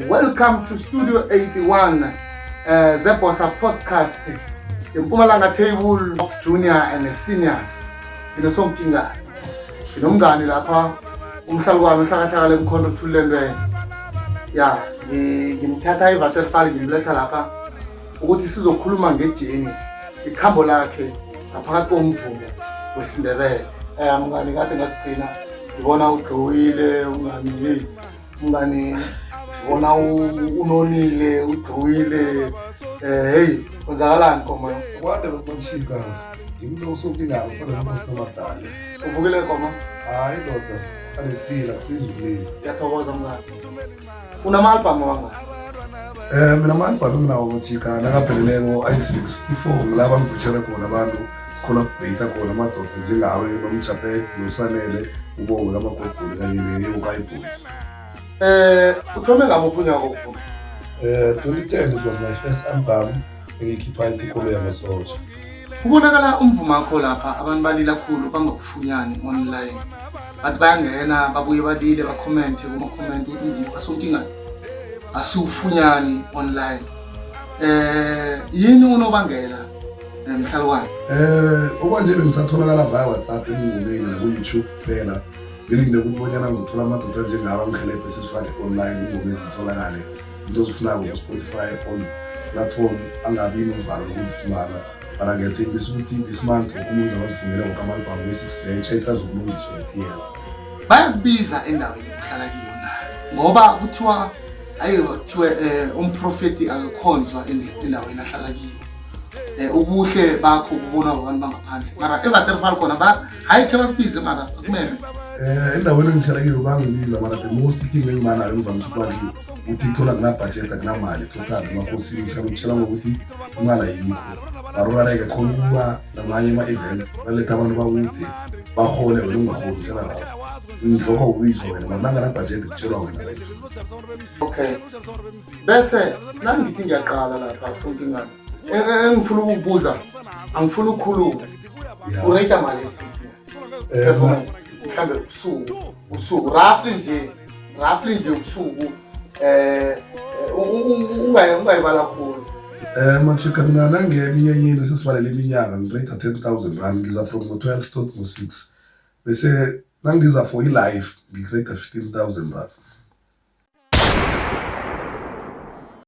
Welcome to Studio 81, Zebosa Podcast, Mpumalanga Table of Junior and Seniors. Somkinga. Nomngani lapha umhlali wami uhlakahlakala emkhondo thulelwe. Ya, ngimthatha iVaterfall ngimletha lapha ukuthi sizokhuluma ngejeni, ikhambo lakhe ngaphakathi komvumo wesiNdebele. Mngani kade ngakugcina ngibona ugqowile ungani ngibona unonile ugqowile hey kwenzakalani Nkomo? Kwande lokushika ngimlo usokingalo ufana nomasinamadala Uvukile Nkomo? hayi ndoda alephila sizulile. Ngiyathokoza mngani. Unama-album wanga? Mina ama-album enginawo machika nakapheleleko ayi-6 i-4 ngilaba ngivutshele khona abantu sikholabheyitha khona amadoda njengawe noMjaphet noSanele ubongo kaMagogule kanye neYokai Boys. Uthome ngamuphi unyaka wokuvuma? 2010 was my first album engikhipha isikole yamasotsha. Kubonakala umvumo wakho lapha abantu balila kakhulu bangakufunyani online. Bathi bayangena babuye balile bacomment kuma-comment ukuthi umvumo kaSonkinga asiwufunyani online. Yini unobangela mhlali wami? Okwanje bengisatholakala via WhatsApp emngomeni naku-YouTube kuphela. Ngilinde ukuthi bonyana ngizothola amadoda njengaba ngihelebhe sisifake online ingoma ezitholakale into ozifunako ku-Spotify on platform angabi novalo lokuzifumana. But ngiyethembisa ukuthi this month umuntu uzabazifundela ngokamalibhamu we-6 day isazokulungiswa ukuthi bayakubiza endaweni okuhlala kiyo na ngoba kuthiwa kuthiwe umprofeti akakhonzwa endaweni ahlala kiyo. Ubuhle bakho kubona abantu bangaphandle mara eVaterfall khona hayi khe bakubize mara kumele endaweni engihlala kiyo bangibiza mara the most thing engimanayo engivamisa ukuba kiyo ukuthi ithola kunabudget akunamali total emakhosini ngihlala ukutshela ngokuthi imali ayikho. Barorareke khona ukuba namanye ama-event baletha abantu bakude bahole wena ungaholi uhlala lapho ngidlokwa ubizwa wena mara nanganabudget kutshelwa wena letho. Okay, bese nangithi ngiyaqala lapha Sonkinga engifuna ukukubuza angifuna ukukhuluma urate mali mhlambe ubusuku roughly nje ubusuku ungayibala kakhulu. Machika mina nangeminyanyeni sesivalele iminyaka ngirate 10,000 rand ngiza from ngo-12 to ngo-6 bese nangiza for i-life ngirate 15,000 rand.